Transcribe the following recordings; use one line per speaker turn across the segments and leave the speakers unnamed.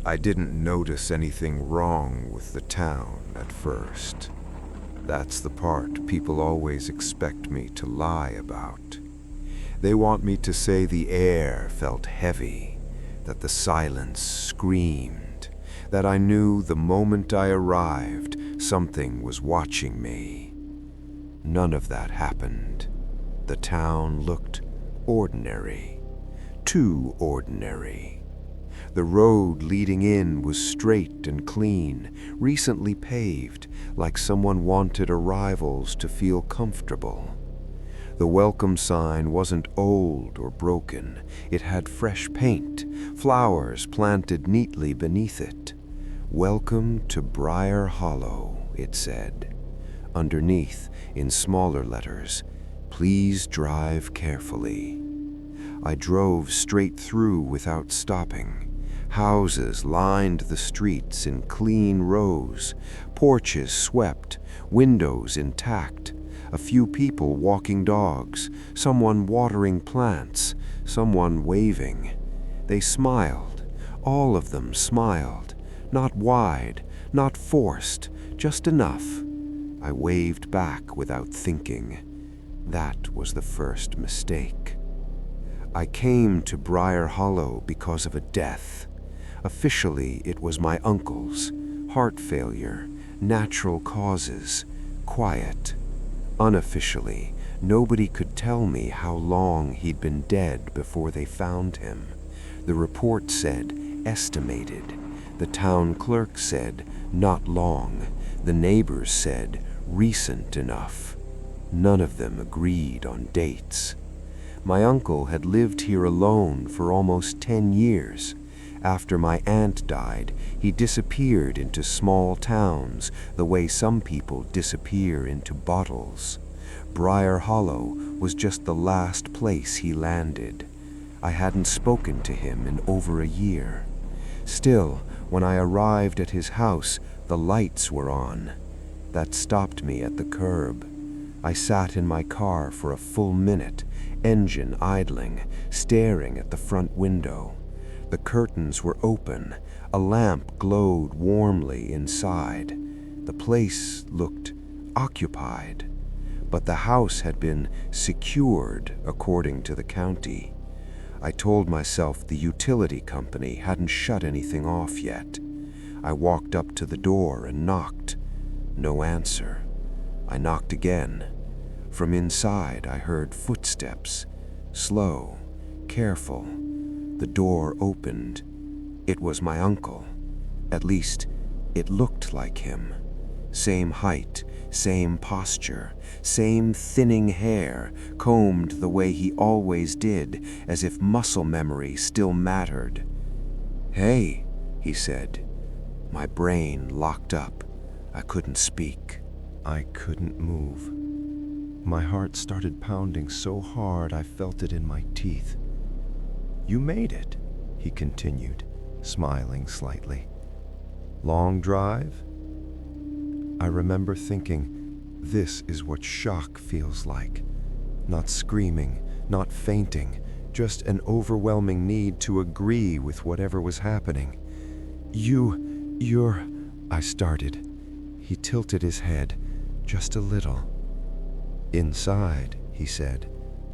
I didn't notice anything wrong with the town at first. That's the part people always expect me to lie about. They want me to say the air felt heavy, that the silence screamed, that I knew the moment I arrived something was watching me. None of that happened. The town looked ordinary, too ordinary. The road leading in was straight and clean, recently paved, like someone wanted arrivals to feel comfortable. The welcome sign wasn't old or broken. It had fresh paint, flowers planted neatly beneath it. "Welcome to Briar Hollow," it said. Underneath, in smaller letters, "Please drive carefully." I drove straight through without stopping. Houses lined the streets in clean rows, porches swept, windows intact, a few people walking dogs, someone watering plants, someone waving. They smiled, all of them smiled, not wide, not forced, just enough. I waved back without thinking. That was the first mistake. I came to Briar Hollow because of a death. Officially, it was my uncle's. Heart failure, natural causes, quiet. Unofficially, nobody could tell me how long he'd been dead before they found him. The report said, estimated. The town clerk said, not long. The neighbors said, recent enough. None of them agreed on dates. My uncle had lived here alone for almost 10 years. After my aunt died, he disappeared into small towns the way some people disappear into bottles. Briar Hollow was just the last place he landed. I hadn't spoken to him in over a year. Still, when I arrived at his house, the lights were on. That stopped me at the curb. I sat in my car for a full minute, engine idling, staring at the front window. The curtains were open. A lamp glowed warmly inside. The place looked occupied. But the house had been secured, according to the county. I told myself the utility company hadn't shut anything off yet. I walked up to the door and knocked. No answer. I knocked again. From inside, I heard footsteps. Slow, careful. The door opened. It was my uncle. At least, it looked like him. Same height, same posture, same thinning hair, combed the way he always did, as if muscle memory still mattered. "Hey," he said. My brain locked up. I couldn't speak. I couldn't move. My heart started pounding so hard I felt it in my teeth. "You made it," he continued, smiling slightly. "Long drive?" I remember thinking, this is what shock feels like. Not screaming, not fainting, just an overwhelming need to agree with whatever was happening. You're, I started. He tilted his head, just a little. "Inside," he said.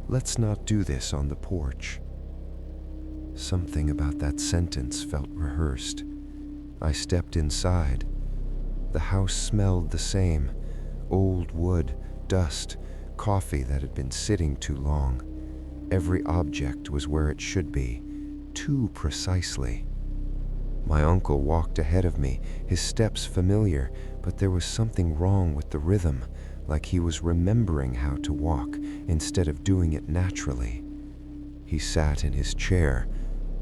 "Let's not do this on the porch." Something about that sentence felt rehearsed. I stepped inside. The house smelled the same. Old wood, dust, coffee that had been sitting too long. Every object was where it should be, too precisely. My uncle walked ahead of me, his steps familiar, but there was something wrong with the rhythm, like he was remembering how to walk instead of doing it naturally. He sat in his chair,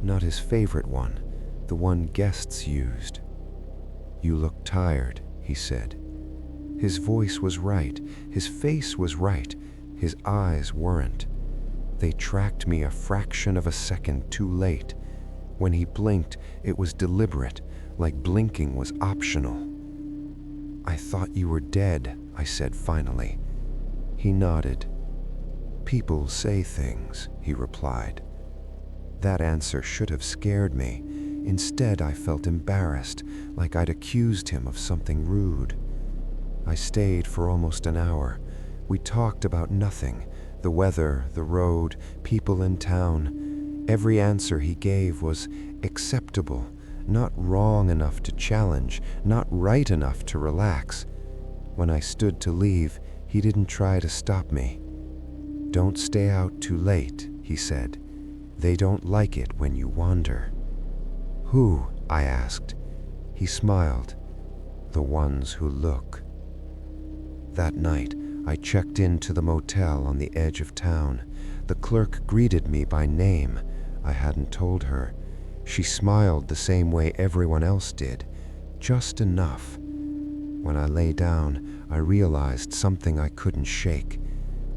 not his favorite one, the one guests used. "You look tired," he said. His voice was right, his face was right, his eyes weren't. They tracked me a fraction of a second too late. When he blinked, it was deliberate, like blinking was optional. "I thought you were dead," I said finally. He nodded. "People say things," he replied. That answer should have scared me. Instead, I felt embarrassed, like I'd accused him of something rude. I stayed for almost an hour. We talked about nothing: the weather, the road, people in town. Every answer he gave was acceptable, not wrong enough to challenge, not right enough to relax. When I stood to leave, he didn't try to stop me. "Don't stay out too late," he said. "They don't like it when you wander." "Who?" I asked. He smiled. "The ones who look." That night, I checked into the motel on the edge of town. The clerk greeted me by name. I hadn't told her. She smiled the same way everyone else did, just enough. When I lay down, I realized something I couldn't shake.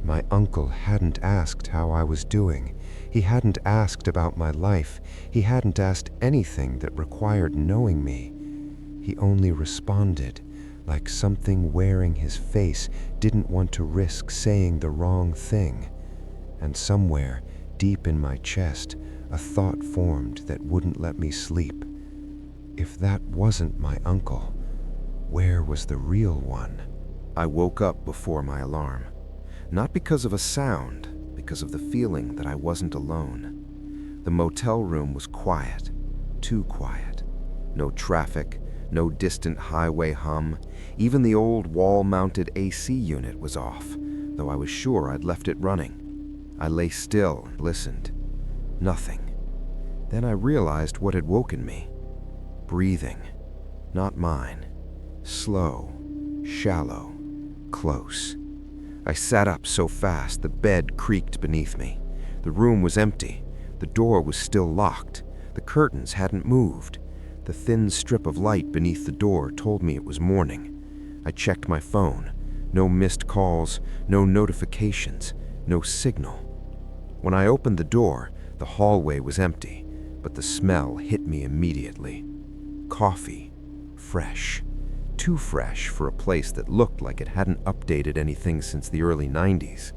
My uncle hadn't asked how I was doing. He hadn't asked about my life. He hadn't asked anything that required knowing me. He only responded, like something wearing his face didn't want to risk saying the wrong thing. And somewhere, deep in my chest, a thought formed that wouldn't let me sleep. If that wasn't my uncle, where was the real one? I woke up before my alarm. Not because of a sound, because of the feeling that I wasn't alone. The motel room was quiet, too quiet. No traffic, no distant highway hum. Even the old wall-mounted AC unit was off, though I was sure I'd left it running. I lay still and listened. Nothing. Then I realized what had woken me. Breathing. Not mine. Slow, shallow, close. I sat up so fast the bed creaked beneath me. The room was empty. The door was still locked. The curtains hadn't moved. The thin strip of light beneath the door told me it was morning. I checked my phone. No missed calls, no notifications, no signal. When I opened the door, the hallway was empty, but the smell hit me immediately. Coffee. Fresh. Too fresh for a place that looked like it hadn't updated anything since the early 90s.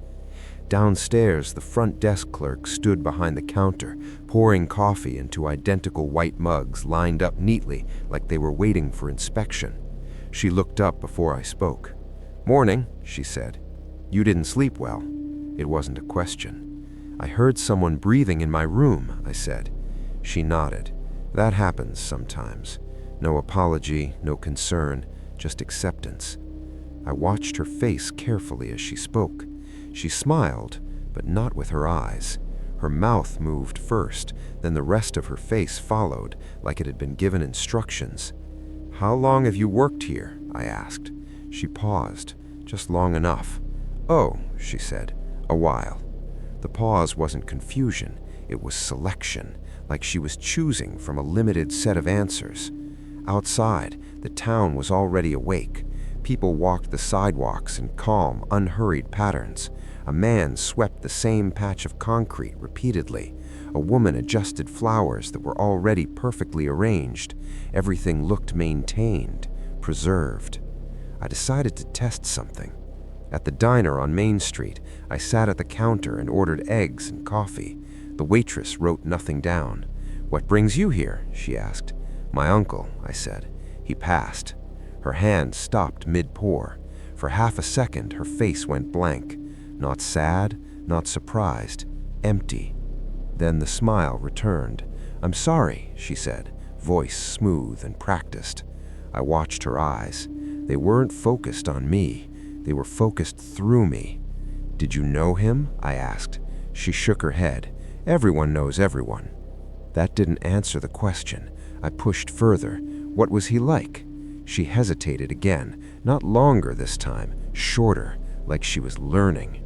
Downstairs, the front desk clerk stood behind the counter, pouring coffee into identical white mugs lined up neatly like they were waiting for inspection. She looked up before I spoke. "Morning," she said. "You didn't sleep well." It wasn't a question. "I heard someone breathing in my room," I said. She nodded. "That happens sometimes." No apology, no concern, just acceptance. I watched her face carefully as she spoke. She smiled, but not with her eyes. Her mouth moved first, then the rest of her face followed, like it had been given instructions. "How long have you worked here?" I asked. She paused, just long enough. "Oh," she said, "a while." The pause wasn't confusion, it was selection, like she was choosing from a limited set of answers. Outside, the town was already awake. People walked the sidewalks in calm, unhurried patterns. A man swept the same patch of concrete repeatedly. A woman adjusted flowers that were already perfectly arranged. Everything looked maintained, preserved. I decided to test something. At the diner on Main Street, I sat at the counter and ordered eggs and coffee. The waitress wrote nothing down. "What brings you here?" she asked. "My uncle," I said. He passed. Her hand stopped mid-pour. For half a second, her face went blank. Not sad, not surprised, empty. Then the smile returned. "I'm sorry," she said, voice smooth and practiced. I watched her eyes. They weren't focused on me. They were focused through me. "Did you know him?" I asked. She shook her head. "Everyone knows everyone." That didn't answer the question. I pushed further. "What was he like?" She hesitated again, not longer this time, shorter, like she was learning.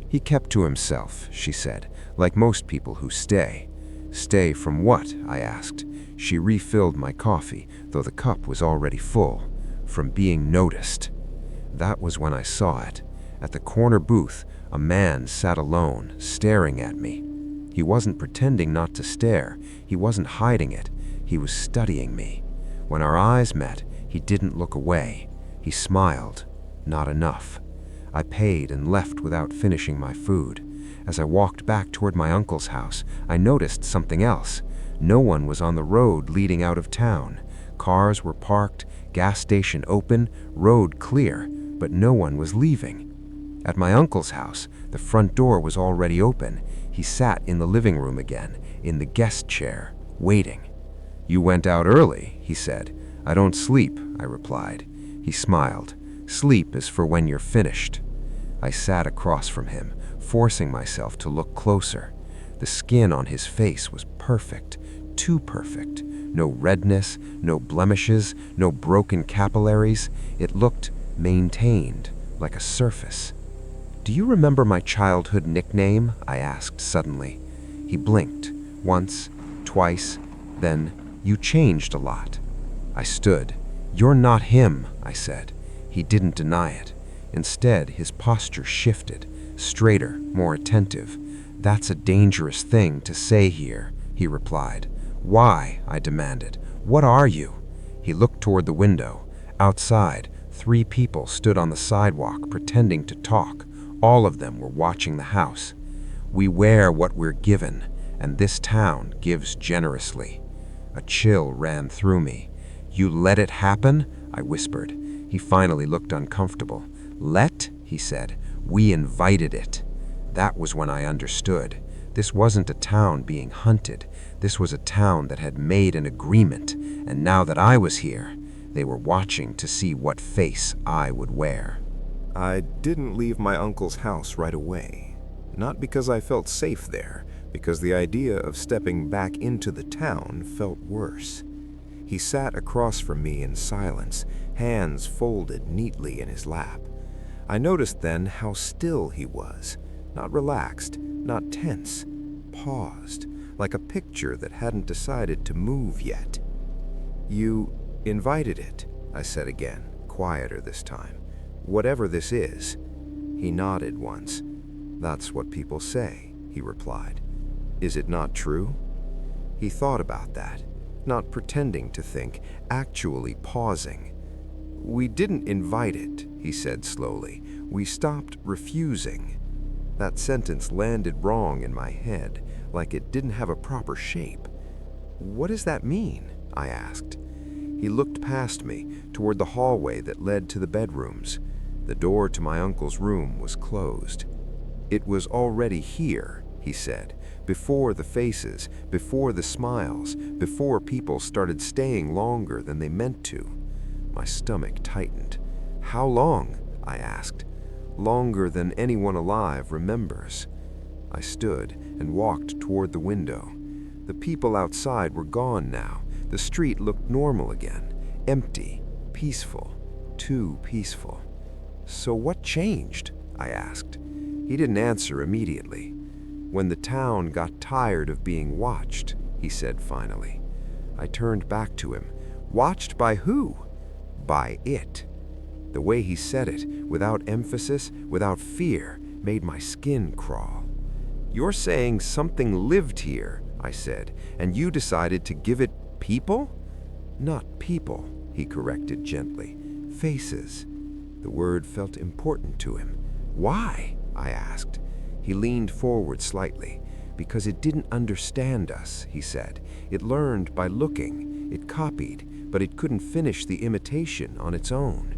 "He kept to himself," she said, "like most people who stay." "Stay from what?" I asked. She refilled my coffee, though the cup was already full. "From being noticed." That was when I saw it. At the corner booth, a man sat alone, staring at me. He wasn't pretending not to stare. He wasn't hiding it. He was studying me. When our eyes met, he didn't look away. He smiled. Not enough. I paid and left without finishing my food. As I walked back toward my uncle's house, I noticed something else.
No one was on the road leading out of town. Cars were parked, gas station open, road clear, but no one was leaving. At my uncle's house, the front door was already open. He sat in the living room again, in the guest chair, waiting. "You went out early," he said. "I don't sleep," I replied. He smiled. "Sleep is for when you're finished." I sat across from him, forcing myself to look closer. The skin on his face was perfect, too perfect. No redness, no blemishes, no broken capillaries. It looked maintained, like a surface. "Do you remember my childhood nickname?" I asked suddenly. He blinked, once, twice, then, "You changed a lot." I stood. "You're not him," I said. He didn't deny it. Instead, his posture shifted, straighter, more attentive. "That's a dangerous thing to say here," he replied. "Why?" I demanded. "What are you?" He looked toward the window. Outside, 3 people stood on the sidewalk pretending to talk. All of them were watching the house. "We wear what we're given, and this town gives generously." A chill ran through me. "You let it happen?" I whispered. He finally looked uncomfortable. "Let?" he said. "We invited it." That was when I understood. This wasn't a town being hunted. This was a town that had made an agreement, and now that I was here, they were watching to see what face I would wear.
I didn't leave my uncle's house right away. Not because I felt safe there, because the idea of stepping back into the town felt worse. He sat across from me in silence, hands folded neatly in his lap. I noticed then how still he was, not relaxed, not tense, paused, like a picture that hadn't decided to move yet. "You invited it," I said again, quieter this time. "Whatever this is." He nodded once. "That's what people say," he replied. "Is it not true?" He thought about that, not pretending to think, actually pausing. "We didn't invite it," he said slowly. "We stopped refusing." That sentence landed wrong in my head, like it didn't have a proper shape. "What does that mean?" I asked. He looked past me, toward the hallway that led to the bedrooms. The door to my uncle's room was closed. "It was already here," he said, "before the faces, before the smiles, before people started staying longer than they meant to." My stomach tightened. "How long?" I asked. "Longer than anyone alive remembers." I stood and walked toward the window. The people outside were gone now. The street looked normal again, empty, peaceful, too peaceful. "So what changed?" I asked. He didn't answer immediately. "When the town got tired of being watched," he said finally. I turned back to him. "Watched by who?" "By it." The way he said it, without emphasis, without fear, made my skin crawl. "You're saying something lived here," I said, "and you decided to give it people?" "Not people," he corrected gently. "Faces." The word felt important to him. "Why?" I asked. He leaned forward slightly. "Because it didn't understand us," he said. "It learned by looking. It copied, but it couldn't finish the imitation on its own."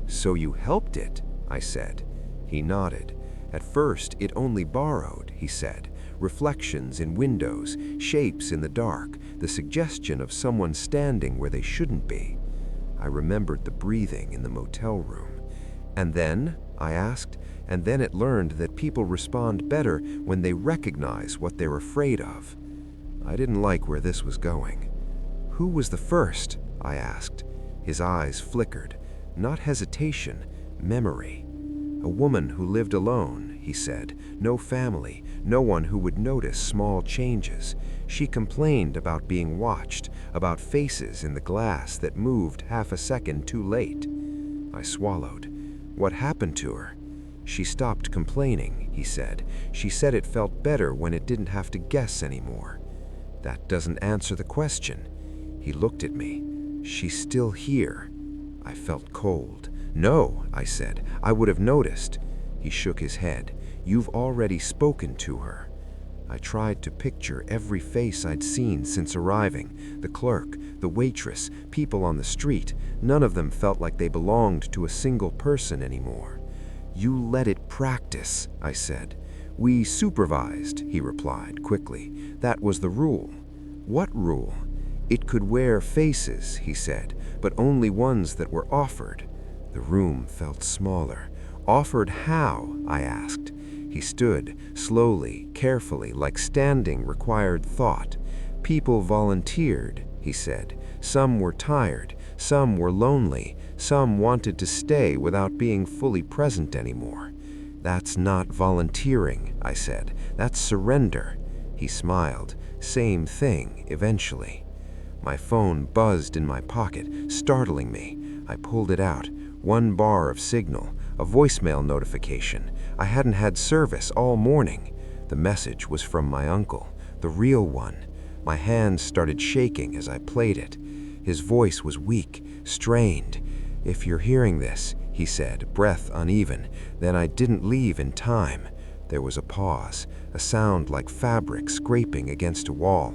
"So you helped it," I said. He nodded. "At first, it only borrowed," he said. "Reflections in windows, shapes in the dark, the suggestion of someone standing where they shouldn't be." I remembered the breathing in the motel room. "And then?" I asked. "And then it learned that people respond better when they recognize what they're afraid of." I didn't like where this was going. "Who was the first?" I asked. His eyes flickered. Not hesitation, memory. "A woman who lived alone," he said. "No family, no one who would notice small changes. She complained about being watched, about faces in the glass that moved half a second too late." I swallowed. "What happened to her?" "She stopped complaining," he said. "She said it felt better when it didn't have to guess anymore." "That doesn't answer the question." He looked at me. "She's still here." I felt cold. "No," I said. "I would have noticed." He shook his head. "You've already spoken to her."
I tried to picture every face I'd seen since arriving. The clerk, the waitress, people on the street. None of them felt like they belonged to a single person anymore. "You let it practice," I said. "We supervised," he replied quickly. "That was the rule." "What rule?" "It could wear faces," he said, "but only ones that were offered." The room felt smaller. "Offered how?" I asked. He stood, slowly, carefully, like standing required thought. "People volunteered," he said. "Some were tired, some were lonely, some wanted to stay without being fully present anymore." "That's not volunteering," I said. "That's surrender." He smiled. "Same thing, eventually." My phone buzzed in my pocket, startling me. I pulled it out. One bar of signal, a voicemail notification. I hadn't had service all morning. The message was from my uncle, the real one. My hands started shaking as I played it. His voice was weak, strained. "If you're hearing this," he said, breath uneven, "then I didn't leave in time." There was a pause, a sound like fabric scraping against a wall.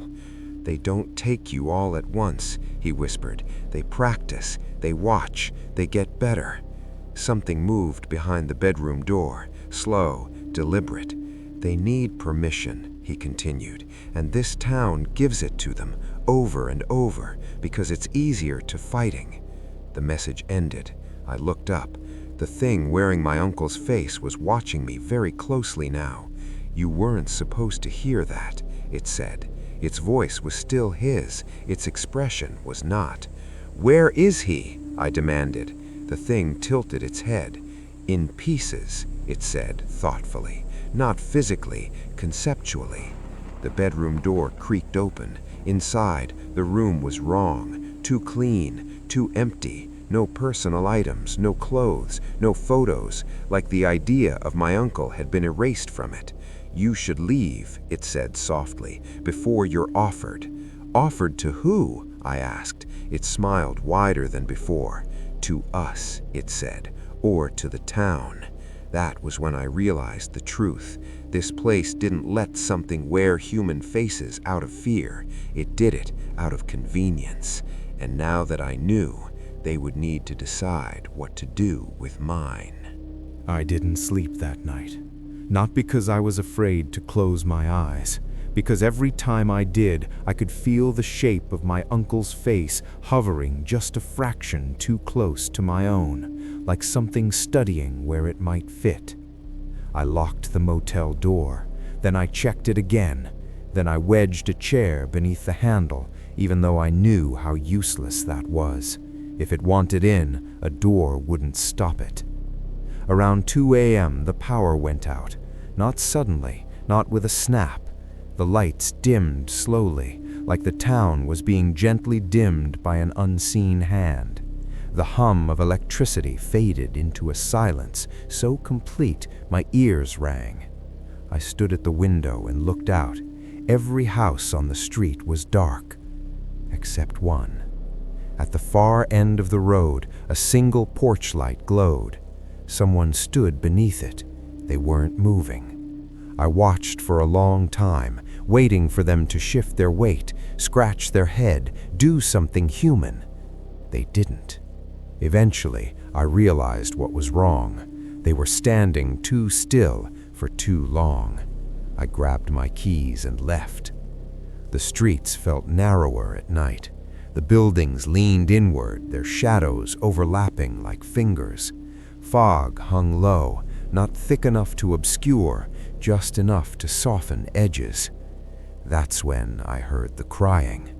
"They don't take you all at once," he whispered. "They practice, they watch, they get better." Something moved behind the bedroom door, slow, deliberate. "They need permission," he continued, "and this town gives it to them, over and over, because it's easier to fighting." The message ended. I looked up. The thing wearing my uncle's face was watching me very closely now. "You weren't supposed to hear that," it said. Its voice was still his, its expression was not. "Where is he?" I demanded. The thing tilted its head. "In pieces," it said thoughtfully. "Not physically, conceptually." The bedroom door creaked open. Inside, the room was wrong, too clean, too empty. No personal items, no clothes, no photos, like the idea of my uncle had been erased from it. "You should leave," it said softly, "before you're offered." "Offered to who?" I asked. It smiled wider than before. "To us," it said, "or to the town." That was when I realized the truth. This place didn't let something wear human faces out of fear. It did it out of convenience. And now that I knew, they would need to decide what to do with mine.
I didn't sleep that night. Not because I was afraid to close my eyes, because every time I did, I could feel the shape of my uncle's face hovering just a fraction too close to my own, like something studying where it might fit. I locked the motel door, then I checked it again, then I wedged a chair beneath the handle, even though I knew how useless that was. If it wanted in, a door wouldn't stop it. Around 2 a.m., the power went out. Not suddenly, not with a snap. The lights dimmed slowly, like the town was being gently dimmed by an unseen hand. The hum of electricity faded into a silence so complete my ears rang. I stood at the window and looked out. Every house on the street was dark, except one. At the far end of the road, a single porch light glowed. Someone stood beneath it. They weren't moving. I watched for a long time, waiting for them to shift their weight, scratch their head, do something human. They didn't. Eventually, I realized what was wrong. They were standing too still for too long. I grabbed my keys and left. The streets felt narrower at night. The buildings leaned inward, their shadows overlapping like fingers. Fog hung low, not thick enough to obscure, just enough to soften edges. That's when I heard the crying.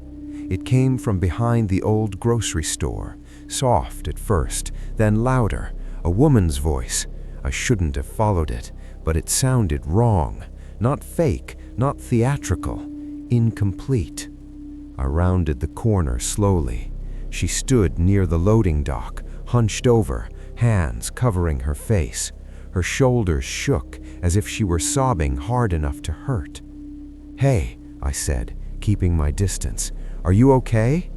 It came from behind the old grocery store, soft at first, then louder, a woman's voice. I shouldn't have followed it, but it sounded wrong, not fake, not theatrical, incomplete. I rounded the corner slowly. She stood near the loading dock, hunched over, hands covering her face. Her shoulders shook as if she were sobbing hard enough to hurt. "Hey," I said, keeping my distance. "Are you okay?"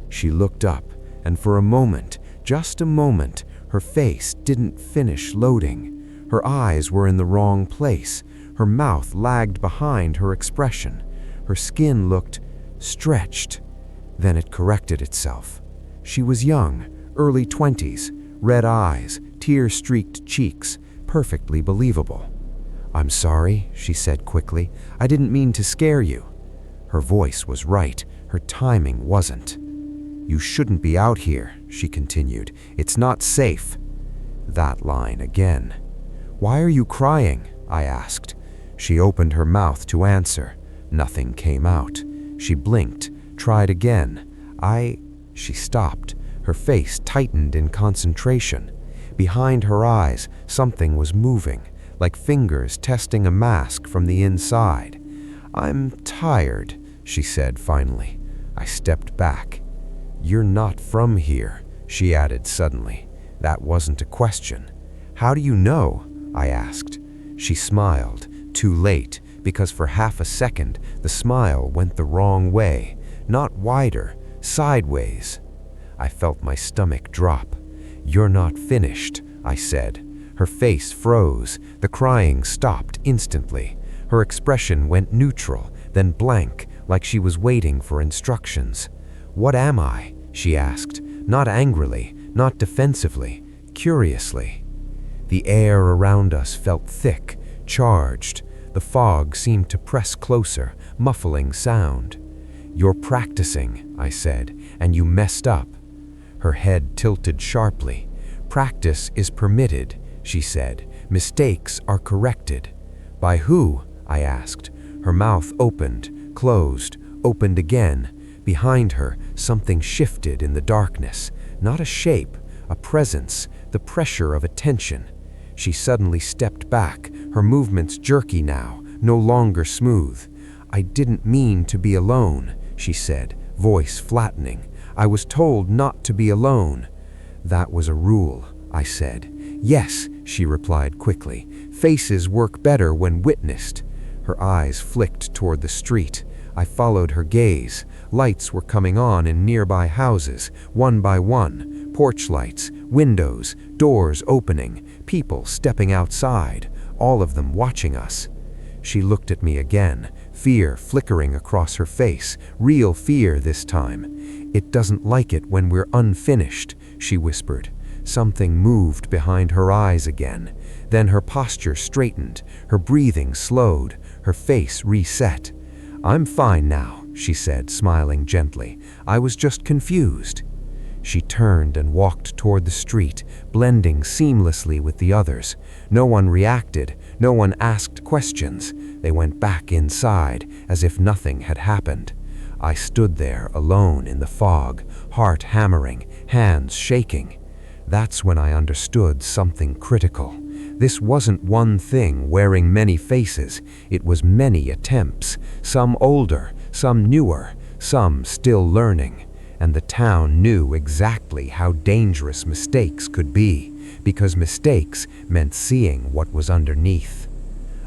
She looked up, and for a moment, just a moment, her face didn't finish loading.
Her eyes were in the wrong place. Her mouth lagged behind her expression. Her skin looked stretched. Then it corrected itself. She was young, early 20s, red eyes, tear-streaked cheeks, perfectly believable. "I'm sorry," she said quickly. "I didn't mean to scare you." Her voice was right. Her timing wasn't. "You shouldn't be out here," she continued. "It's not safe." That line again. "Why are you crying?" I asked. She opened her mouth to answer. Nothing came out. She blinked, tried again. She stopped. Her face tightened in concentration. Behind her eyes, something was moving, like fingers testing a mask from the inside. "I'm tired," she said finally. I stepped back. "You're not from here," she added suddenly. That wasn't a question. "How do you know?" I asked. She smiled, too late, because for half a second the smile went the wrong way, not wider, sideways. I felt my stomach drop. "You're not finished," I said. Her face froze. The crying stopped instantly. Her expression went neutral, then blank, like she was waiting for instructions. "What am I?" she asked, not angrily, not defensively, curiously. The air around us felt thick, charged. The fog seemed to press closer, muffling sound. "You're practicing," I said, "and you messed up." Her head tilted sharply. "Practice is permitted," she said. "Mistakes are corrected." "By who?" I asked. Her mouth opened, closed, opened again. Behind her, something shifted in the darkness. Not a shape, a presence, the pressure of attention. She suddenly stepped back, her movements jerky now, no longer smooth. "I didn't mean to be alone," she said, voice flattening. "I was told not to be alone." "That was a rule," I said. "Yes," she replied quickly. "Faces work better when witnessed." Her eyes flicked toward the street. I followed her gaze. Lights were coming on in nearby houses, one by one. Porch lights, windows, doors opening, people stepping outside, all of them watching us. She looked at me again, fear flickering across her face, real fear this time. "It doesn't like it when we're unfinished," she whispered. Something moved behind her eyes again. Then her posture straightened, her breathing slowed, her face reset. "I'm fine now," she said, smiling gently. "I was just confused." She turned and walked toward the street, blending seamlessly with the others. No one reacted, no one asked questions. They went back inside, as if nothing had happened. I stood there alone in the fog, heart hammering, hands shaking. That's when I understood something critical. This wasn't one thing wearing many faces. It was many attempts, some older, some newer, some still learning. And the town knew exactly how dangerous mistakes could be, because mistakes meant seeing what was underneath.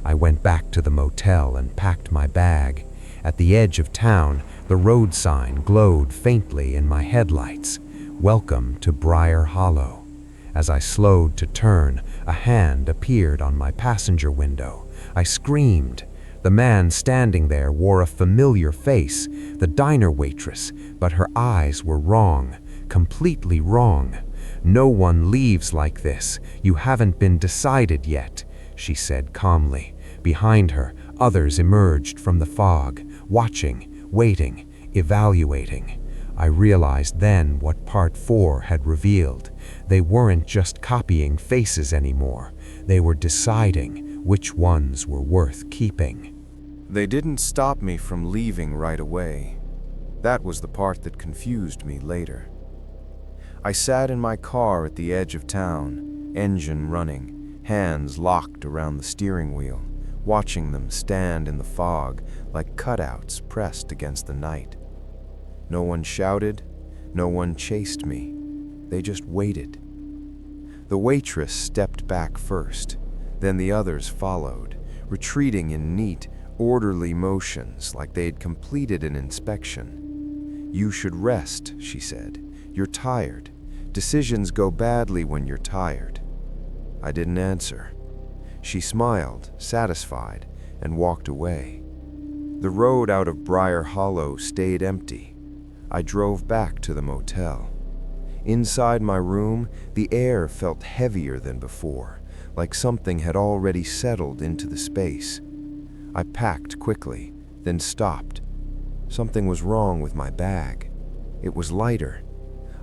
I went back to the motel and packed my bag. At the edge of town, the road sign glowed faintly in my headlights. "Welcome to Briar Hollow." As I slowed to turn, a hand appeared on my passenger window. I screamed. The man standing there wore a familiar face, the diner waitress, but her eyes were wrong, completely wrong. "No one leaves like this. You haven't been decided yet," she said calmly. Behind her, others emerged from the fog, watching, waiting, evaluating. I realized then what Part 4 had revealed. They weren't just copying faces anymore. They were deciding which ones were worth keeping.
They didn't stop me from leaving right away. That was the part that confused me later. I sat in my car at the edge of town, engine running, hands locked around the steering wheel, watching them stand in the fog like cutouts pressed against the night. No one shouted, no one chased me. They just waited. The waitress stepped back first, then the others followed, retreating in neat, orderly motions like they'd completed an inspection. "You should rest," she said. "You're tired. Decisions go badly when you're tired." I didn't answer. She smiled, satisfied, and walked away. The road out of Briar Hollow stayed empty. I drove back to the motel. Inside my room, the air felt heavier than before, like something had already settled into the space. I packed quickly, then stopped. Something was wrong with my bag. It was lighter.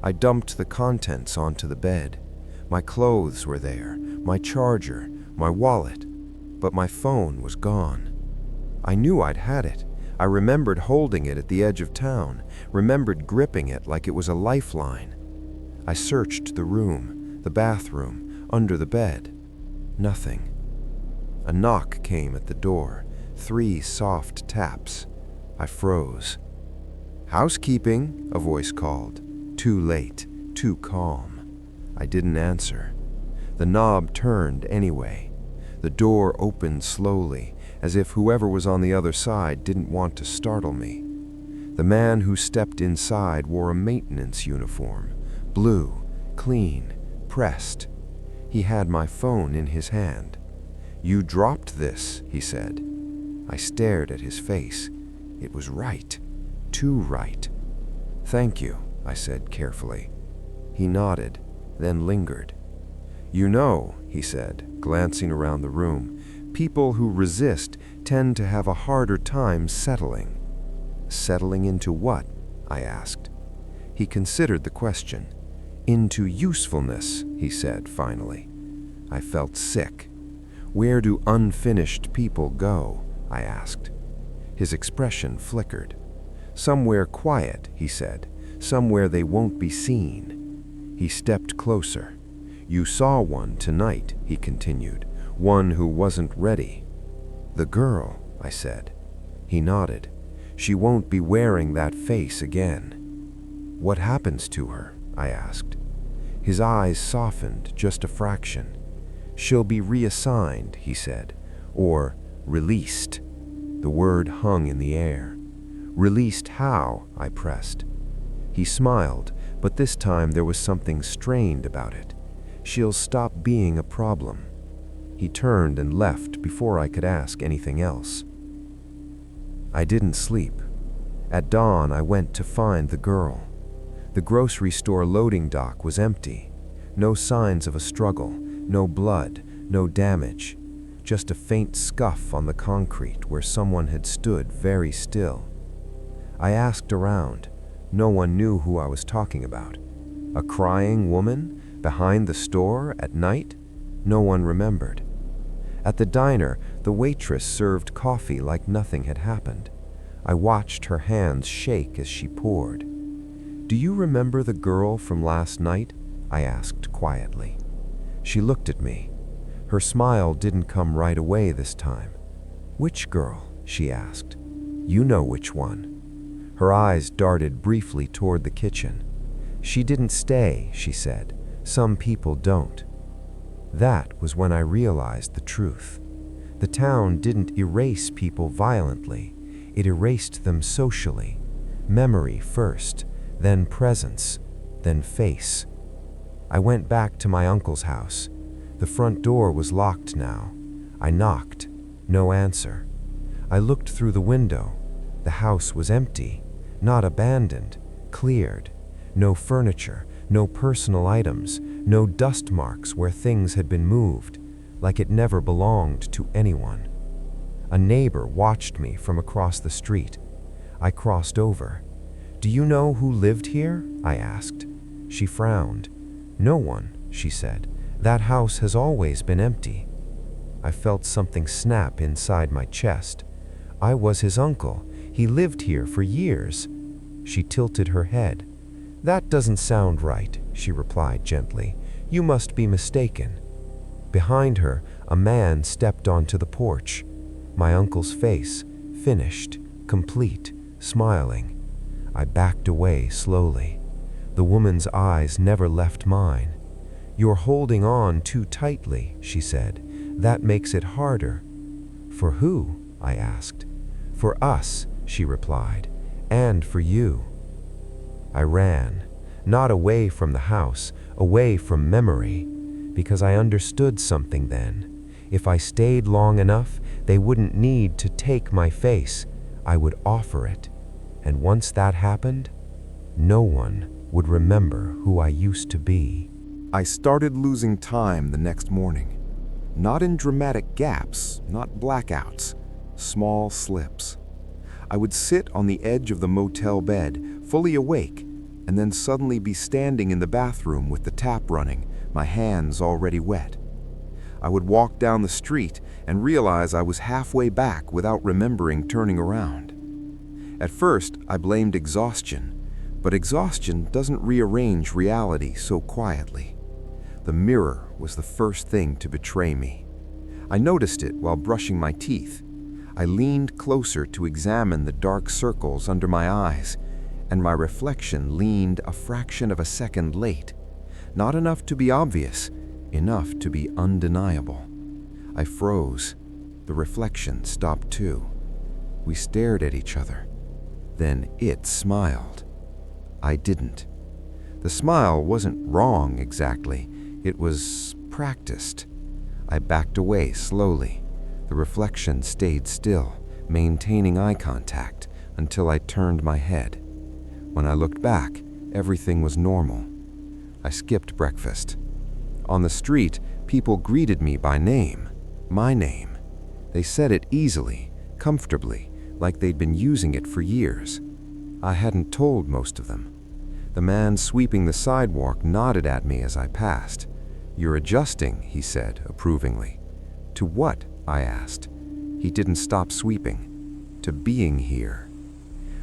I dumped the contents onto the bed. My clothes were there, my charger, my wallet, but my phone was gone. I knew I'd had it. I remembered holding it at the edge of town, remembered gripping it like it was a lifeline. I searched the room, the bathroom, under the bed. Nothing. A knock came at the door, 3 soft taps. I froze. "Housekeeping," a voice called. Too late, too calm. I didn't answer. The knob turned anyway. The door opened slowly, as if whoever was on the other side didn't want to startle me. The man who stepped inside wore a maintenance uniform, blue, clean, pressed. He had my phone in his hand. "You dropped this," he said. I stared at his face. It was right. Too right. "Thank you," I said carefully. He nodded, then lingered. "You know," he said, glancing around the room, "people who resist tend to have a harder time settling." "Settling into what?" I asked. He considered the question. "Into usefulness," he said finally. I felt sick. "Where do unfinished people go?" I asked. His expression flickered. "Somewhere quiet," he said. "Somewhere they won't be seen." He stepped closer. "You saw one tonight," he continued. "One who wasn't ready." "The girl," I said. He nodded. "She won't be wearing that face again." "What happens to her?" I asked. His eyes softened just a fraction. "She'll be reassigned," he said, "or released." The word hung in the air. "Released how?" I pressed. He smiled, but this time there was something strained about it. "She'll stop being a problem." He turned and left before I could ask anything else. I didn't sleep. At dawn, I went to find the girl. The grocery store loading dock was empty. No signs of a struggle, no blood, no damage. Just a faint scuff on the concrete where someone had stood very still. I asked around. No one knew who I was talking about. A crying woman behind the store at night? No one remembered. At the diner, the waitress served coffee like nothing had happened. I watched her hands shake as she poured. "Do you remember the girl from last night?" I asked quietly. She looked at me. Her smile didn't come right away this time. "Which girl?" she asked. "You know which one." Her eyes darted briefly toward the kitchen. "She didn't stay," she said. "Some people don't." That was when I realized the truth. The town didn't erase people violently. It erased them socially. Memory first, then presence, then face. I went back to my uncle's house. The front door was locked now. I knocked. No answer. I looked through the window. The house was empty, not abandoned, cleared. No furniture, no personal items, no dust marks where things had been moved, like it never belonged to anyone. A neighbor watched me from across the street. I crossed over. "Do you know who lived here?" I asked. She frowned. "No one," she said. "That house has always been empty." I felt something snap inside my chest. I was his uncle. He lived here for years. She tilted her head. "That doesn't sound right," she replied gently. "You must be mistaken." Behind her, a man stepped onto the porch. My uncle's face, finished, complete, smiling. I backed away slowly. The woman's eyes never left mine. "You're holding on too tightly," she said. "That makes it harder." "For who?" I asked. "For us," she replied, "and for you." I ran, not away from the house, away from memory, because I understood something then.
If I stayed long enough, they wouldn't need to take my face. I would offer it. And once that happened, no one would remember who I used to be.
I started losing time the next morning. Not in dramatic gaps, not blackouts, small slips. I would sit on the edge of the motel bed, fully awake, and then suddenly be standing in the bathroom with the tap running, my hands already wet. I would walk down the street and realize I was halfway back without remembering turning around. At first, I blamed exhaustion, but exhaustion doesn't rearrange reality so quietly. The mirror was the first thing to betray me. I noticed it while brushing my teeth. I leaned closer to examine the dark circles under my eyes, and my reflection leaned a fraction of a second late. Not enough to be obvious, enough to be undeniable. I froze. The reflection stopped too. We stared at each other. Then it smiled. I didn't. The smile wasn't wrong exactly. It was practiced. I backed away slowly. The reflection stayed still, maintaining eye contact until I turned my head. When I looked back, everything was normal. I skipped breakfast. On the street, people greeted me by name, my name. They said it easily, comfortably, like they'd been using it for years. I hadn't told most of them. The man sweeping the sidewalk nodded at me as I passed. "You're adjusting," he said approvingly. "To what?" I asked. He didn't stop sweeping. "To being here."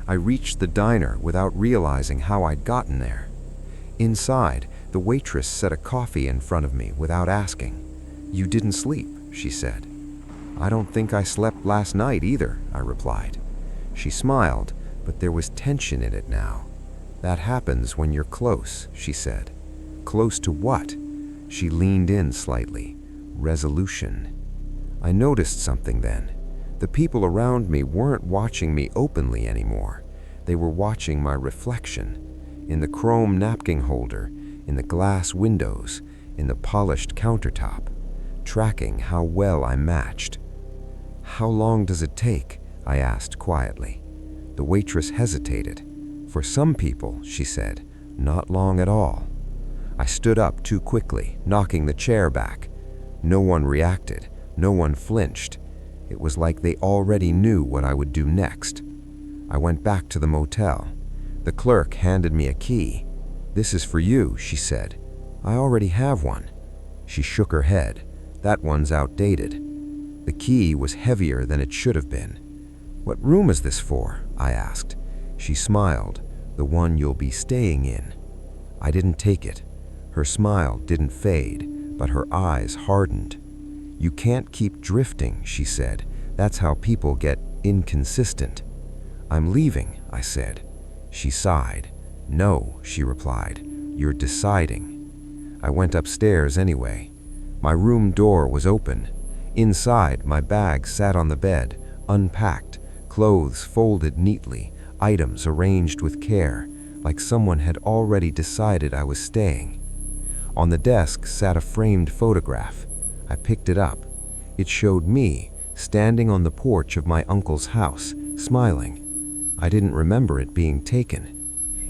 I reached the diner without realizing how I'd gotten there. Inside, the waitress set a coffee in front of me without asking. "You didn't sleep," she said. "I don't think I slept last night either," I replied. She smiled, but there was tension in it now. "That happens when you're close," she said. "Close to what?" She leaned in slightly. "Resolution." I noticed something then. The people around me weren't watching me openly anymore. They were watching my reflection. In the chrome napkin holder, in the glass windows, in the polished countertop, tracking how well I matched. "How long does it take?" I asked quietly. The waitress hesitated. "For some people," she said, "not long at all." I stood up too quickly, knocking the chair back. No one reacted. No one flinched. It was like they already knew what I would do next. I went back to the motel. The clerk handed me a key. "This is for you," she said. "I already have one." She shook her head. "That one's outdated." The key was heavier than it should have been. "What room is this for?" I asked. She smiled. "The one you'll be staying in." I didn't take it. Her smile didn't fade, but her eyes hardened. "You can't keep drifting," she said. "That's how people get inconsistent." "I'm leaving," I said. She sighed. "No," she replied. "You're deciding." I went upstairs anyway. My room door was open. Inside, my bag sat on the bed, unpacked, clothes folded neatly, items arranged with care, like someone had already decided I was staying. On the desk sat a framed photograph. I picked it up. It showed me, standing on the porch of my uncle's house, smiling. I didn't remember it being taken.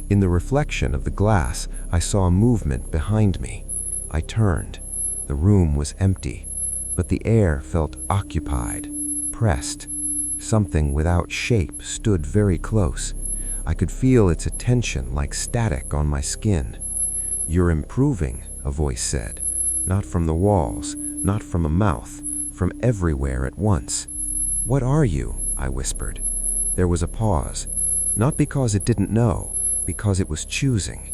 In the reflection of the glass, I saw a movement behind me. I turned. The room was empty, but the air felt occupied, pressed. Something without shape stood very close. I could feel its attention like static on my skin. "You're improving," a voice said. Not from the walls, not from a mouth, from everywhere at once. "What are you?" I whispered. There was a pause. Not because it didn't know, because it was choosing.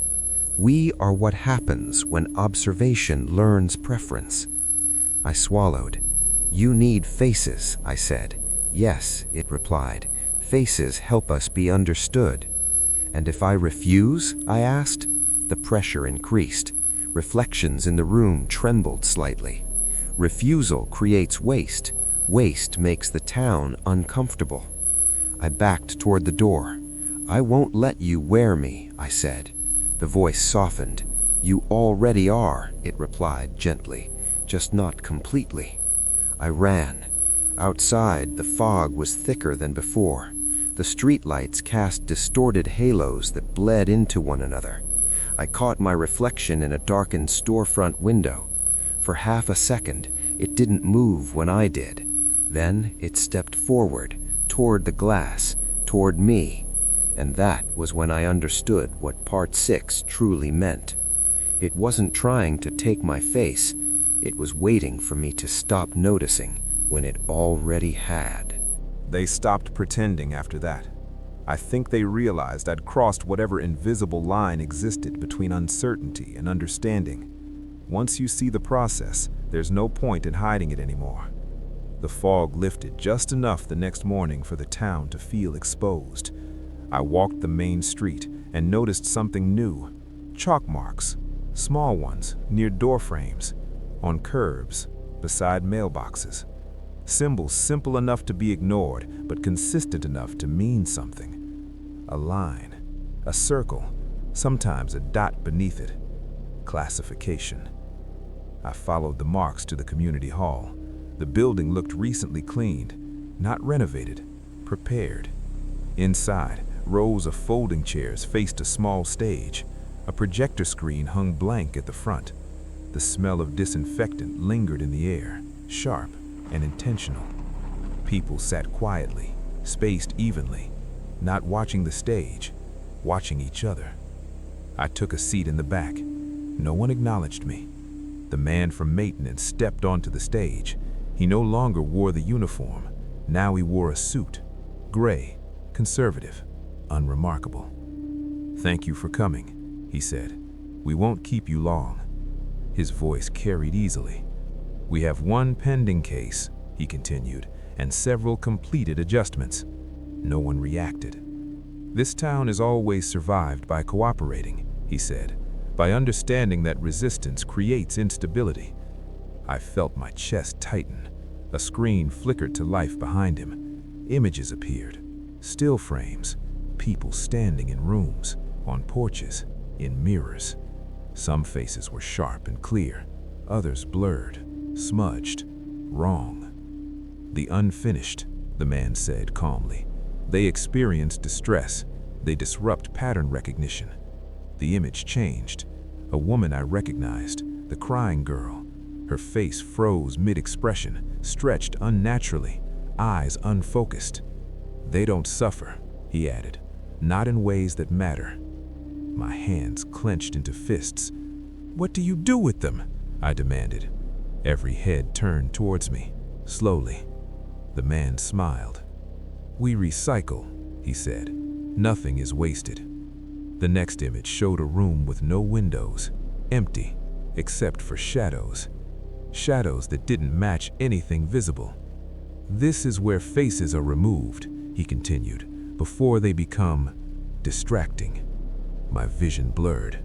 "We are what happens when observation learns preference." I swallowed. "You need faces," I said. "Yes," it replied. "Faces help us be understood." "And if I refuse?" I asked. The pressure increased. Reflections in the room trembled slightly. "Refusal creates waste. Waste makes the town uncomfortable." I backed toward the door. "I won't let you wear me," I said. The voice softened. "You already are," it replied gently, "just not completely."
I ran. Outside, the fog was thicker than before. The streetlights cast distorted halos that bled into one another. I caught my reflection in a darkened storefront window. For half a second, it didn't move when I did. Then it stepped forward, toward the glass, toward me. And that was when I understood what Part 6 truly meant. It wasn't trying to take my face. It was waiting for me to stop noticing when it already had.
They stopped pretending after that. I think they realized I'd crossed whatever invisible line existed between uncertainty and understanding. Once you see the process, there's no point in hiding it anymore. The fog lifted just enough the next morning for the town to feel exposed. I walked the main street and noticed something new. Chalk marks, small ones, near door frames, on curbs, beside mailboxes. Symbols simple enough to be ignored, but consistent enough to mean something. A line, a circle, sometimes a dot beneath it. Classification. I followed the marks to the community hall. The building looked recently cleaned, not renovated, prepared. Inside, rows of folding chairs faced a small stage. A projector screen hung blank at the front. The smell of disinfectant lingered in the air, sharp and intentional. People sat quietly, spaced evenly, not watching the stage, watching each other. I took a seat in the back. No one acknowledged me. The man from maintenance stepped onto the stage. He no longer wore the uniform. Now he wore a suit, gray, conservative, unremarkable. "Thank you for coming," he said. "We won't keep you long." His voice carried easily. "We have one pending case," he continued, "and several completed adjustments." No one reacted. "This town has always survived by cooperating," he said, "by understanding that resistance creates instability." I felt my chest tighten. A screen flickered to life behind him. Images appeared. Still frames. People standing in rooms, on porches, in mirrors. Some faces were sharp and clear, others blurred, smudged, wrong. "The unfinished," the man said calmly. "They experience distress. They disrupt pattern recognition." The image changed. A woman I recognized, the crying girl. Her face froze mid-expression, stretched unnaturally, eyes unfocused. "They don't suffer," he added, "not in ways that matter." My hands clenched into fists. "What do you do with them?" I demanded. Every head turned towards me, slowly. The man smiled. "We recycle," he said. "Nothing is wasted." The next image showed a room with no windows, empty, except for shadows. Shadows that didn't match anything visible. "This is where faces are removed," he continued, "before they become distracting." My vision blurred.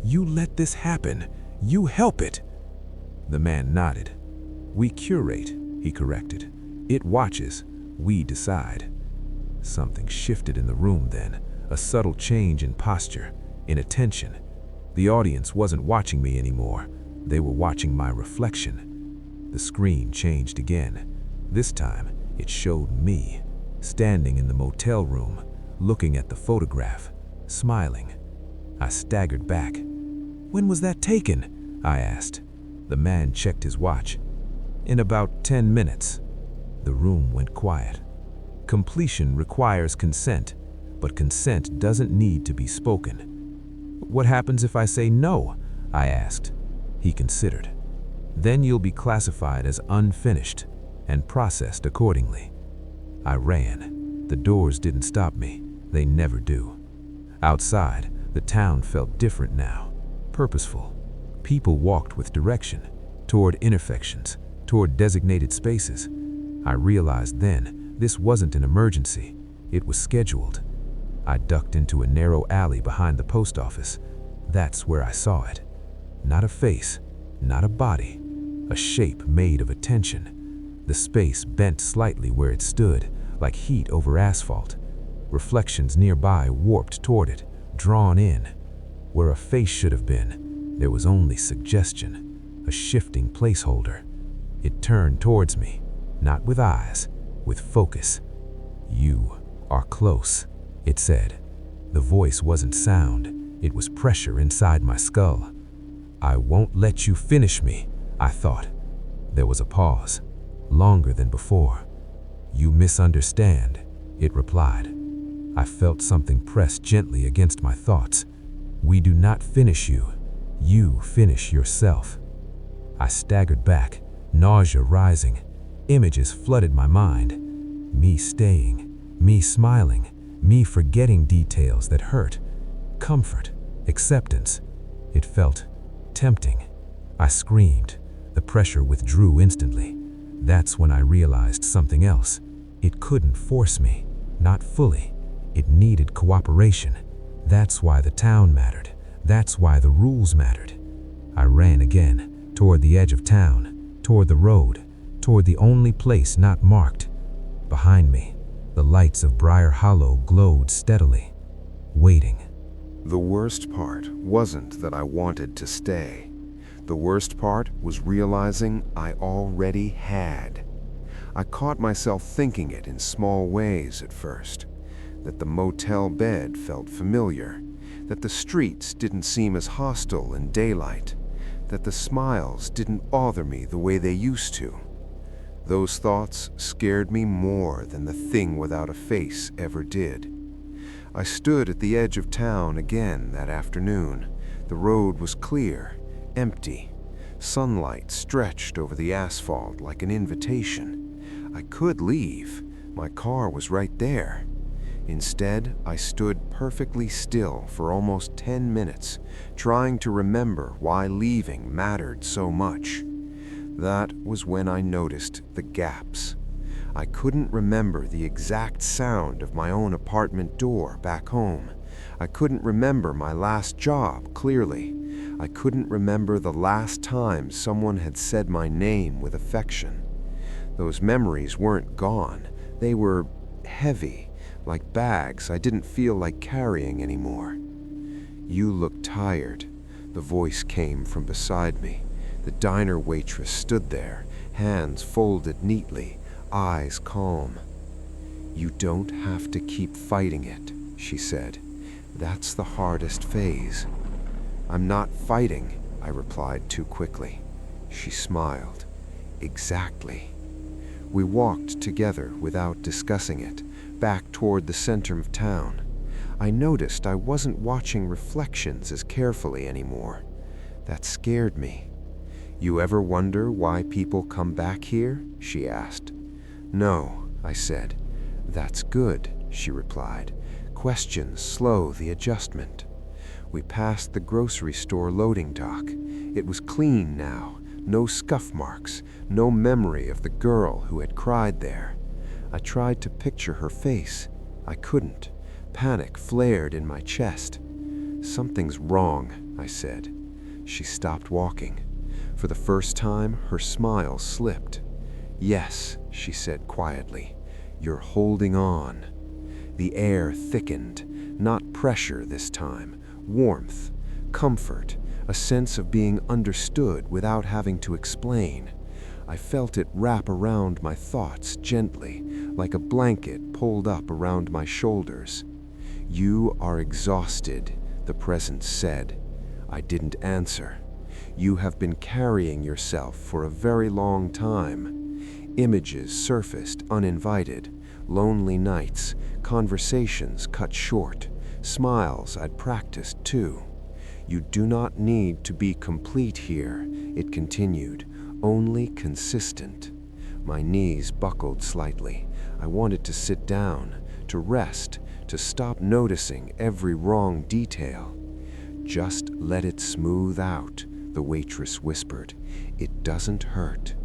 "You let this happen. You help it." The man nodded. "We curate," he corrected. "It watches. We decide." Something shifted in the room then, a subtle change in posture, in attention. The audience wasn't watching me anymore. They were watching my reflection. The screen changed again. This time, it showed me, standing in the motel room, looking at the photograph, smiling. I staggered back. "When was that taken?" I asked. The man checked his watch. "In about 10 minutes." The room went quiet. Completion requires consent, but consent doesn't need to be spoken. "What happens if I say no?" I asked. He considered. "Then you'll be classified as unfinished and processed accordingly." I ran. The doors didn't stop me. They never do. Outside, the town felt different now, purposeful. People walked with direction, toward intersections, toward designated spaces. I realized then this wasn't an emergency. It was scheduled. I ducked into a narrow alley behind the post office. That's where I saw it. Not a face, not a body, a shape made of attention. The space bent slightly where it stood, like heat over asphalt. Reflections nearby warped toward it, drawn in. Where a face should have been, there was only suggestion, a shifting placeholder.
It turned towards me, not with eyes, with focus. "You are close," it said. The voice wasn't sound, it was pressure inside my skull. "I won't let you finish me," I thought. There was a pause, longer than before. "You misunderstand," it replied. I felt something press gently against my thoughts. "We do not finish you. You finish yourself." I staggered back, nausea rising. Images flooded my mind. Me staying, me smiling, me forgetting details that hurt. Comfort, acceptance. It felt tempting. I screamed. The pressure withdrew instantly. That's when I realized something else. It couldn't force me, not fully. It needed cooperation. That's why the town mattered. That's why the rules mattered. I ran again, toward the edge of town, toward the road, toward the only place not marked. Behind me, the lights of Briar Hollow glowed steadily, waiting.
The worst part wasn't that I wanted to stay. The worst part was realizing I already had. I caught myself thinking it in small ways at first. That the motel bed felt familiar. That the streets didn't seem as hostile in daylight. That the smiles didn't bother me the way they used to. Those thoughts scared me more than the thing without a face ever did. I stood at the edge of town again that afternoon. The road was clear, empty. Sunlight stretched over the asphalt like an invitation. I could leave. My car was right there. Instead, I stood perfectly still for almost 10 minutes, trying to remember why leaving mattered so much. That was when I noticed the gaps. I couldn't remember the exact sound of my own apartment door back home. I couldn't remember my last job clearly. I couldn't remember the last time someone had said my name with affection. Those memories weren't gone. They were heavy, like bags I didn't feel like carrying anymore. "You look tired," the voice came from beside me. The diner waitress stood there, hands folded neatly, eyes calm. "You don't have to keep fighting it," she said. "That's the hardest phase." "I'm not fighting," I replied too quickly. She smiled. "Exactly." We walked together without discussing it, back toward the center of town. I noticed I wasn't watching reflections as carefully anymore. That scared me. "You ever wonder why people come back here?" she asked. "No," I said. "That's good," she replied. "Questions slow the adjustment." We passed the grocery store loading dock. It was clean now, no scuff marks, no memory of the girl who had cried there. I tried to picture her face. I couldn't. Panic flared in my chest. "Something's wrong," I said. She stopped walking. For the first time, her smile slipped. "Yes," she said quietly, "you're holding on." The air thickened, not pressure this time, warmth, comfort, a sense of being understood without having to explain. I felt it wrap around my thoughts gently, like a blanket pulled up around my shoulders. "You are exhausted," the presence said. I didn't answer. "You have been carrying yourself for a very long time." Images surfaced uninvited, lonely nights, conversations cut short, smiles I'd practiced too. "You do not need to be complete here," it continued, "only consistent." My knees buckled slightly. I wanted to sit down, to rest, to stop noticing every wrong detail. "Just let it smooth out," the waitress whispered. "It doesn't hurt."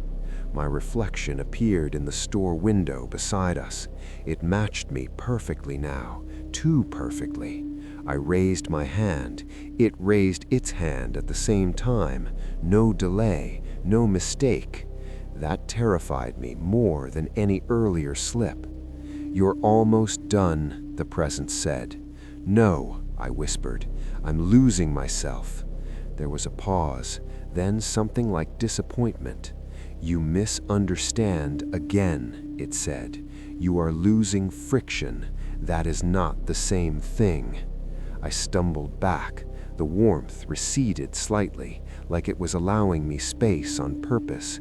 My reflection appeared in the store window beside us. It matched me perfectly now, too perfectly. I raised my hand. It raised its hand at the same time. No delay, no mistake. That terrified me more than any earlier slip. "You're almost done," the presence said. "No," I whispered. "I'm losing myself." There was a pause, then something like disappointment.
"You misunderstand again," it said. "You are losing friction. That is not the same thing." I stumbled back. The warmth receded slightly, like it was allowing me space on purpose.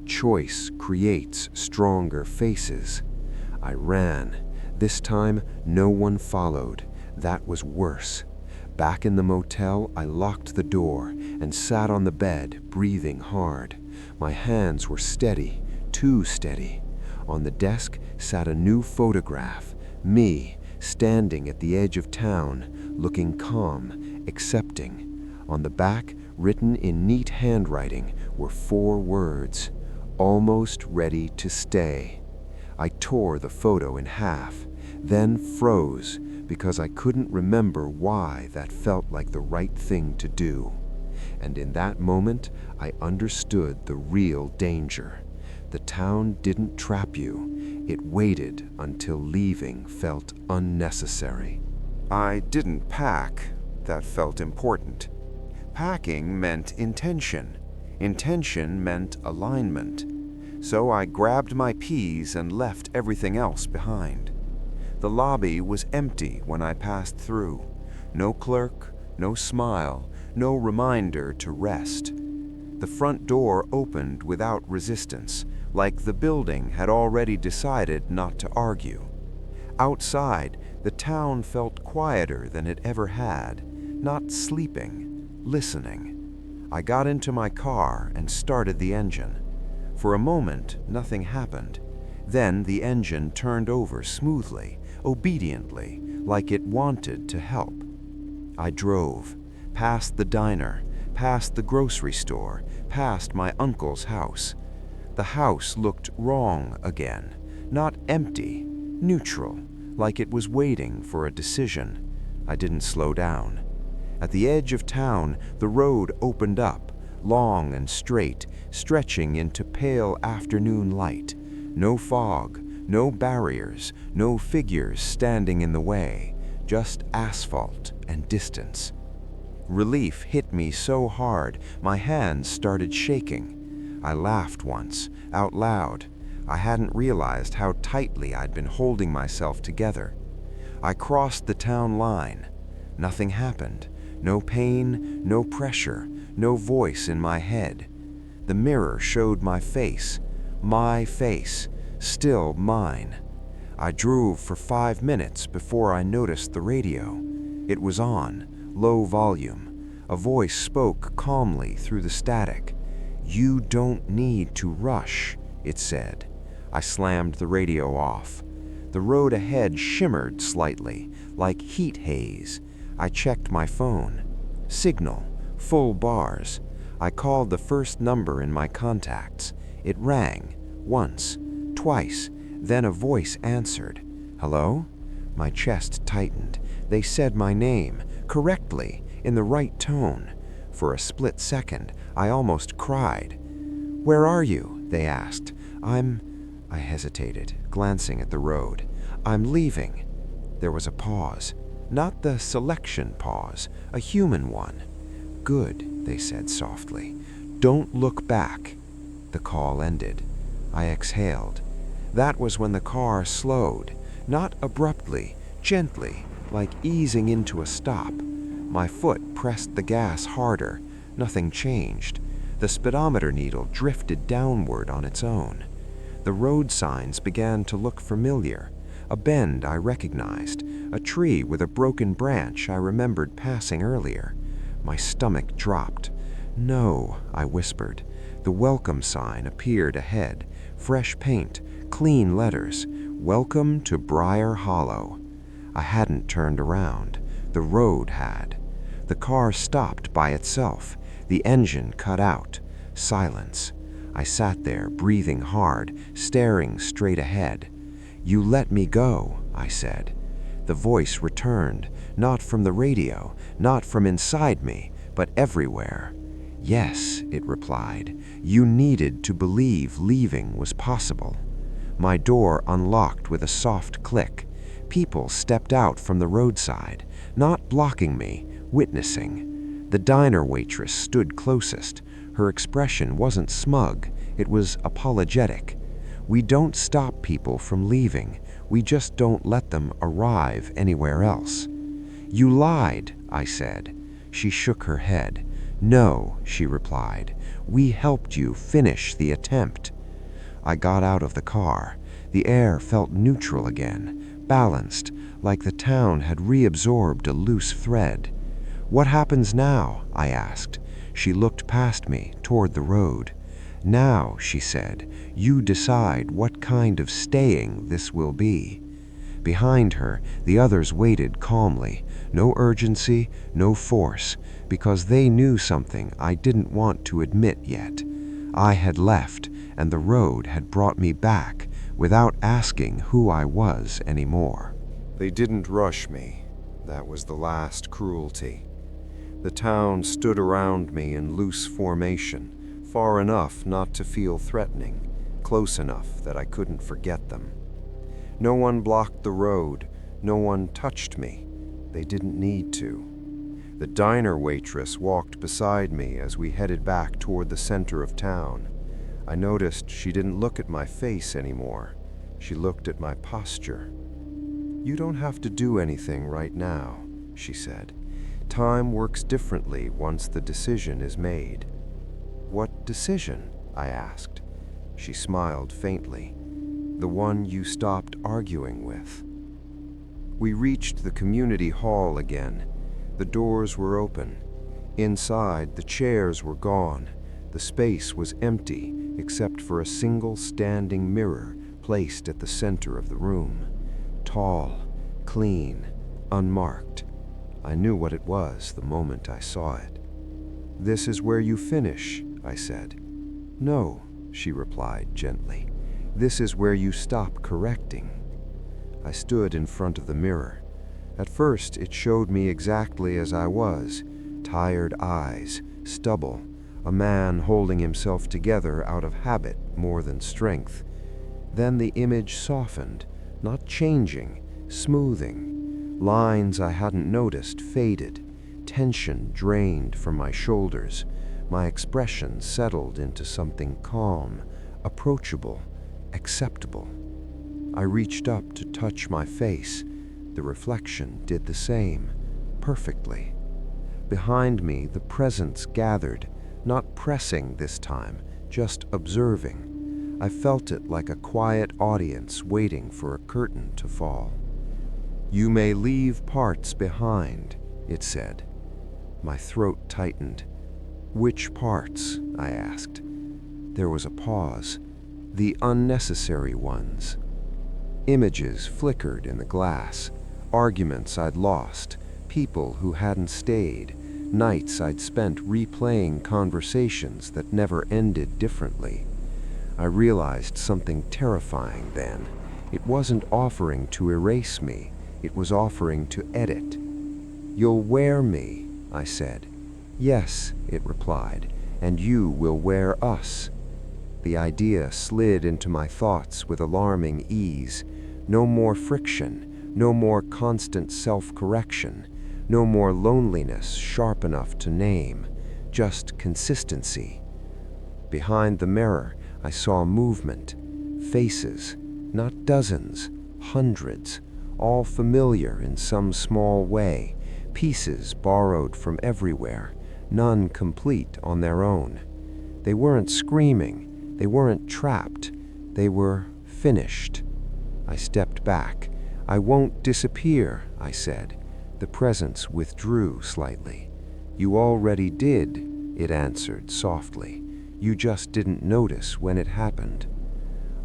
Choice creates stronger faces. I ran. This time, no one followed. That was worse. Back in the motel, I locked the door and sat on the bed, breathing hard. My hands were steady, too steady. On the desk sat a new photograph, me, standing at the edge of town, looking calm, accepting. On the back, written in neat handwriting, were 4 words: "Almost ready to stay." I tore the photo in half, then froze because I couldn't remember why that felt like the right thing to do. And in that moment, I understood the real danger. The town didn't trap you. It waited until leaving felt unnecessary.
I didn't pack. That felt important. Packing meant intention. Intention meant alignment. So I grabbed my peas and left everything else behind. The lobby was empty when I passed through. No clerk, no smile, no reminder to rest. The front door opened without resistance, like the building had already decided not to argue. Outside, the town felt quieter than it ever had, not sleeping, listening. I got into my car and started the engine. For a moment, nothing happened. Then the engine turned over smoothly, obediently, like it wanted to help. I drove, past the diner, past the grocery store, past my uncle's house. The house looked wrong again, not empty, neutral, like it was waiting for a decision. I didn't slow down. At the edge of town, the road opened up, long and straight, stretching into pale afternoon light. No fog, no barriers, no figures standing in the way, just asphalt and distance. Relief hit me so hard, my hands started shaking. I laughed once, out loud. I hadn't realized how tightly I'd been holding myself together. I crossed the town line. Nothing happened. No pain, no pressure, no voice in my head. The mirror showed my face, still mine. I drove for 5 minutes before I noticed the radio. It was on, low volume. A voice spoke calmly through the static. "You don't need to rush," it said. I slammed the radio off. The road ahead shimmered slightly, like heat haze. I checked my phone. Signal, full bars. I called the first number in my contacts. It rang, once, twice, then a voice answered. "Hello?" My chest tightened. They said my name, correctly, in the right tone. For a split second, I almost cried. "Where are you?" they asked. I hesitated, glancing at the road. "I'm leaving." There was a pause. Not the selection pause, a human one. "Good," they said softly. "Don't look back." The call ended. I exhaled. That was when the car slowed, not abruptly, gently, like easing into a stop. My foot pressed the gas harder. Nothing changed. The speedometer needle drifted downward on its own. The road signs began to look familiar. A bend I recognized, a tree with a broken branch I remembered passing earlier. My stomach dropped. "No," I whispered. The welcome sign appeared ahead. Fresh paint, clean letters. "Welcome to Briar Hollow." I hadn't turned around. The road had. The car stopped by itself. The engine cut out. Silence. I sat there, breathing hard, staring straight ahead. "You let me go," I said. The voice returned, not from the radio, not from inside me, but everywhere. "Yes," it replied. "You needed to believe leaving was possible." My door unlocked with a soft click. People stepped out from the roadside, not blocking me, witnessing. The diner waitress stood closest. Her expression wasn't smug,
It was apologetic. We don't stop people from leaving. We just don't let them arrive anywhere else. You lied, I said. She shook her head. No, she replied. We helped you finish the attempt. I got out of the car. The air felt neutral again, balanced, like the town had reabsorbed a loose thread. What happens now? I asked. She looked past me, toward the road. Now, she said, you decide what kind of staying this will be. Behind her, the others waited calmly, no urgency, no force, because they knew something I didn't want to admit yet. I had left, and the road had brought me back without asking who I was anymore.
They didn't rush me. That was the last cruelty. The town stood around me in loose formation, far enough not to feel threatening, close enough that I couldn't forget them. No one blocked the road, no one touched me. They didn't need to. The diner waitress walked beside me as we headed back toward the center of town. I noticed she didn't look at my face anymore. She looked at my posture. "You don't have to do anything right now," she said. "Time works differently once the decision is made." "What decision?" I asked. She smiled faintly. "The one you stopped arguing with." We reached the community hall again. The doors were open. Inside, the chairs were gone. The space was empty, except for a single standing mirror placed at the center of the room. Tall, clean, unmarked. I knew what it was the moment I saw it. "This is where you finish," I said. "No," she replied gently. "This is where you stop correcting." I stood in front of the mirror. At first, it showed me exactly as I was. Tired eyes, stubble, a man holding himself together out of habit more than strength. Then the image softened, not changing, smoothing. Lines I hadn't noticed faded. Tension drained from my shoulders. My expression settled into something calm, approachable, acceptable. I reached up to touch my face. The reflection did the same, perfectly. Behind me, the presence gathered, not pressing this time, just observing. I felt it like a quiet audience waiting for a curtain to fall. "You may leave parts behind," it said. My throat tightened. "Which parts?" I asked. There was a pause. "The unnecessary ones." Images flickered in the glass. Arguments I'd lost, people who hadn't stayed, nights I'd spent replaying conversations that never ended differently. I realized something terrifying then. It wasn't offering to erase me, it was offering to edit. "You'll wear me," I said. "Yes," it replied, "and you will wear us." The idea slid into my thoughts with alarming ease. No more friction, no more constant self-correction, no more loneliness sharp enough to name, just consistency. Behind the mirror, I saw movement, faces, not dozens, hundreds, all familiar in some small way, pieces borrowed from everywhere, none complete on their own. They weren't screaming, they weren't trapped, they were finished. I stepped back. "I won't disappear," I said. The presence withdrew slightly. "You already did," it answered softly. "You just didn't notice when it happened."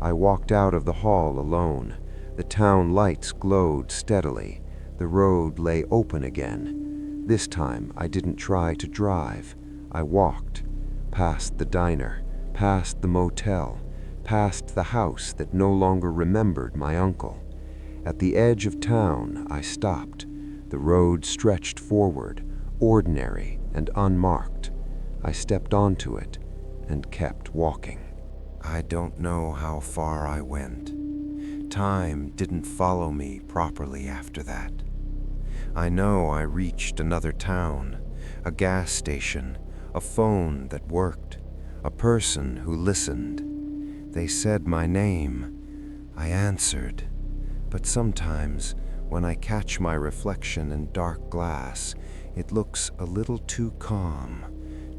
I walked out of the hall alone. The town lights glowed steadily. The road lay open again. This time I didn't try to drive. I walked, past the diner, past the motel, past the house that no longer remembered my uncle. At the edge of town, I stopped. The road stretched forward, ordinary and unmarked. I stepped onto it and kept walking. I don't know how far I went. Time didn't follow me properly after that. I know I reached another town, a gas station, a phone that worked, a person who listened. They said my name. I answered. But sometimes, when I catch my reflection in dark glass, it looks a little too calm,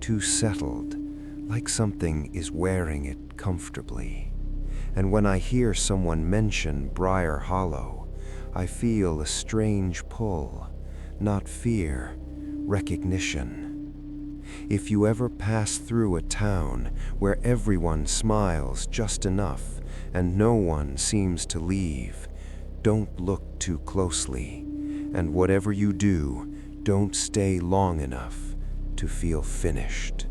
too settled, like something is wearing it comfortably. And when I hear someone mention Briar Hollow, I feel a strange pull, not fear, recognition. If you ever pass through a town where everyone smiles just enough and no one seems to leave, don't look too closely, and whatever you do, don't stay long enough to feel finished.